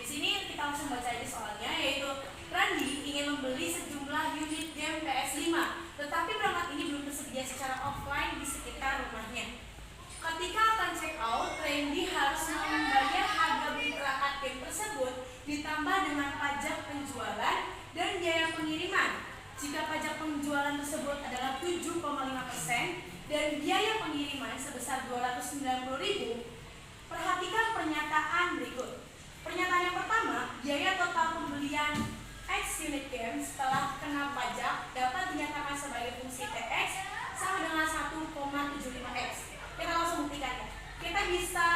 sini kita langsung baca aja soalnya, yaitu Randi ingin membeli sejumlah unit game PS5, tetapi perangkat ini belum tersedia secara offline di sekitar rumahnya. Ketika akan check out, Randy harus membayar harga beli perangkat game tersebut ditambah dengan pajak penjualan dan biaya pengiriman. Jika pajak penjualan tersebut adalah 7,5% dan biaya pengiriman sebesar 290.000, perhatikan pernyataan berikut. Pernyataan yang pertama, biaya total pembelian X unit game setelah kena pajak dapat dinyatakan sebagai fungsi TX sama dengan 1,75X. Kita langsung buktikan ya. Kita bisa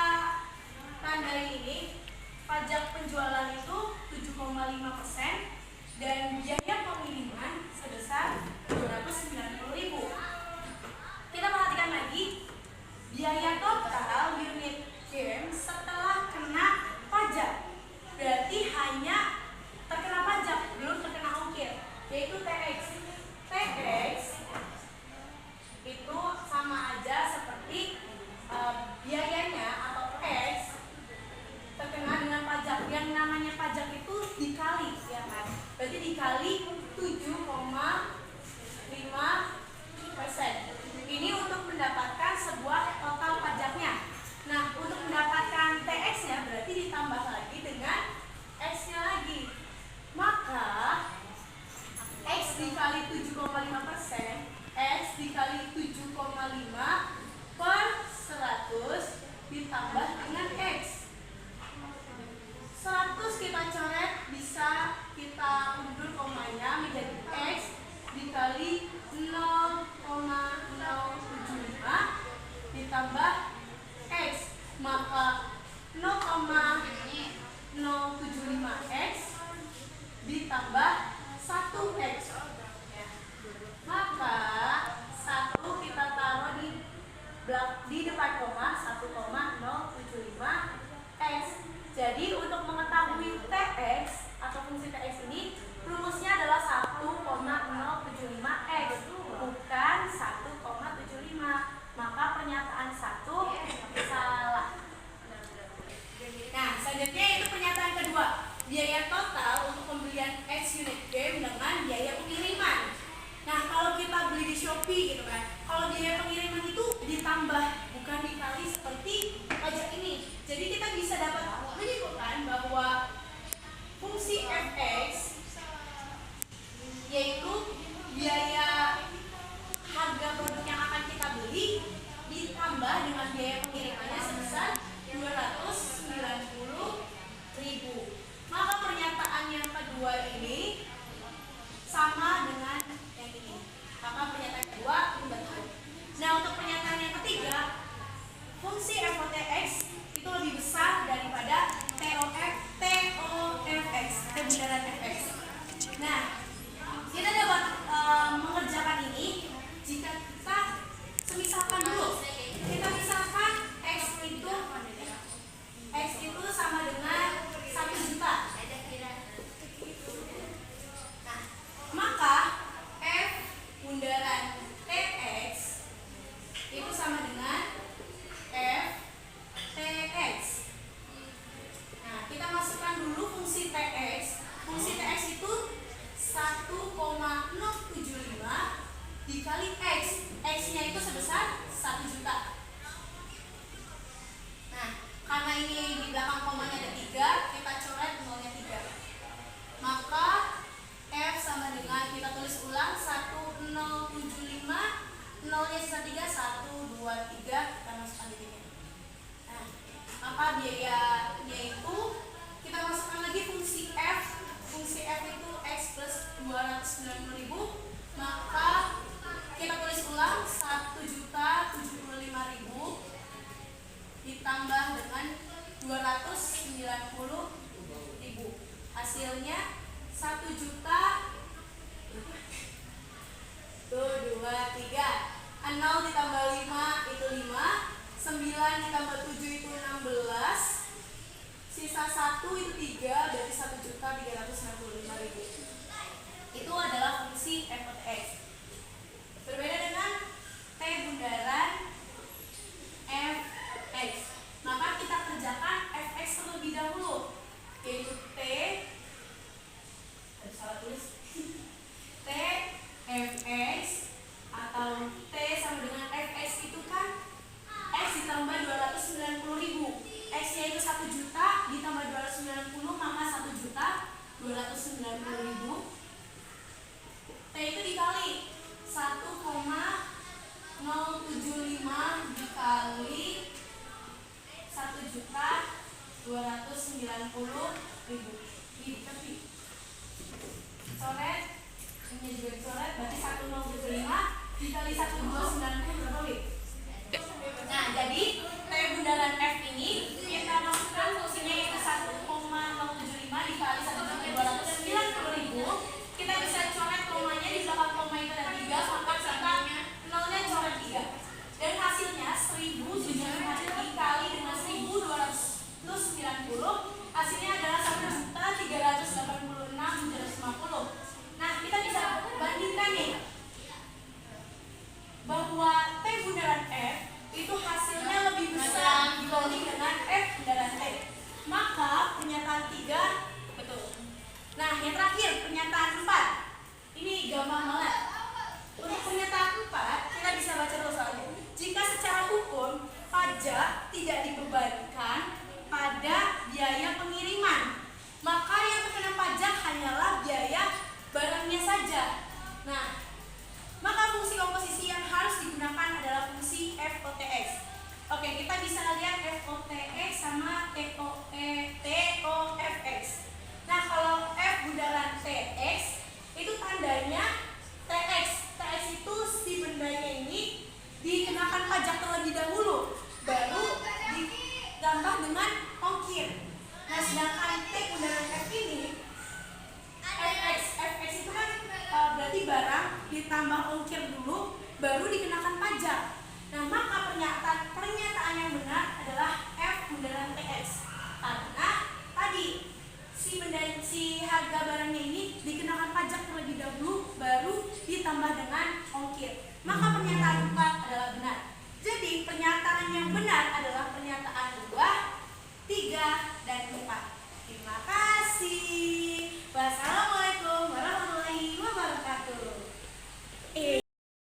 tandai ini, pajak penjualan itu 7,5% dan biaya pengiriman sebesar 290.000. Kita perhatikan lagi, biaya total unit game setelah kena pajak berarti hanya terkena pajak, belum terkena ongkir, yaitu TX. TX itu sama aja seperti biayanya atau X terkena dengan pajak. Yang namanya pajak itu dikali, ya kan? Berarti dikali 7,5%. Ini untuk mendapatkan sebuah total pajaknya. Nah, untuk mendapatkan TX-nya berarti ditambah lagi dengan X-nya lagi. Maka X dikali 7,5%, X dikali 7,5 per 100 ditambah dengan X. 100 kita coret, bisa kita undur komanya menjadi X dikali 0,075 ditambah X, maka 0,075X ditambah 1X. Maka 1 kita taruh di depan koma, 1,075X. Jadi untuk mengetahui TX atau fungsi TX ini, rumusnya adalah 1,075X, bukan 1,75. Maka pernyataan 1 salah. Nah, selanjutnya itu pernyataan kedua, biaya total untuk pembelian X unit game dengan biaya pengiriman. Nah, kalau kita beli di Shopee gitu kan, kalau biaya pengiriman itu ditambah, bukan dikali seperti pajak ini. Jadi kita bisa dapat menyimpulkan bahwa fungsi fx yaitu biaya harga produk yang akan kita beli ditambah dengan biaya pengirimannya sebesar 290.000. Maka pernyataan yang kedua ini sama dengan yang ini. Maka pernyataan kedua itu betul. Nah, untuk pernyataan yang ketiga, fungsi f(x) itu lebih besar daripada TOFX, bundaran fx. Nah, kita dapat mengerjakan ini jika kita semisalkan dulu. Kita misalkan X itu sama dengan 1 juta. Nah, maka F bundaran TX itu sama dengan F TX. Nah, kita masukkan dulu fungsi TX. Fungsi TX itu 1,075 dikali X. X-nya itu sebesar 1 juta. Nah, karena ini di belakang komanya ada 3, kita coret nolnya 3. Maka F sama dengan, kita tulis ulang, 1,075, nolnya sisa 3, 1, 2, 3, kita masukkan di sini. Nah, maka biayanya itu kita masukkan lagi fungsi F. Fungsi F itu X plus 290.000, maka kita tulis ulang 1.075.000 ditambah dengan 290.000. Hasilnya 1 juta. Tuh, 2, 3. 0 ditambah 5 itu 5. 9 ditambah 7 itu 16. Sisa 1 itu 3, berarti 1.395.000. Itu adalah fungsi f(x). Berbeda dengan T bundaran fx. Maka kita kerjakan fx terlebih dahulu, yaitu 1 juta ditambah 290 maka 1.290.000. T itu dikali 1,075 dikali 1.290.000. Ini tapi coret, ini juga dicoret, berarti 1,075 dikali 1.290 berapa, Wi? Nah, jadi T bundaran F ini kita masukkan fungsinya yaitu 1,075 dikali 1.290.000. Kita bisa coret komanya, di belakang koma itu ada 3, maka serta nolnya coret 3. Dan hasilnya 1.075 dikali dengan 1.290, hasilnya adalah 1.386.750. Nah, kita bisa bandingkan nih bahwa T bundaran F itu hasilnya lebih besar dibanding dengan F bundaran T. Maka pernyataan 3 betul. Nah, yang terakhir pernyataan 4. Ini gampang banget. Untuk pernyataan 4 kita bisa baca dulu soalnya. Jika secara hukum pajak tidak dibebankan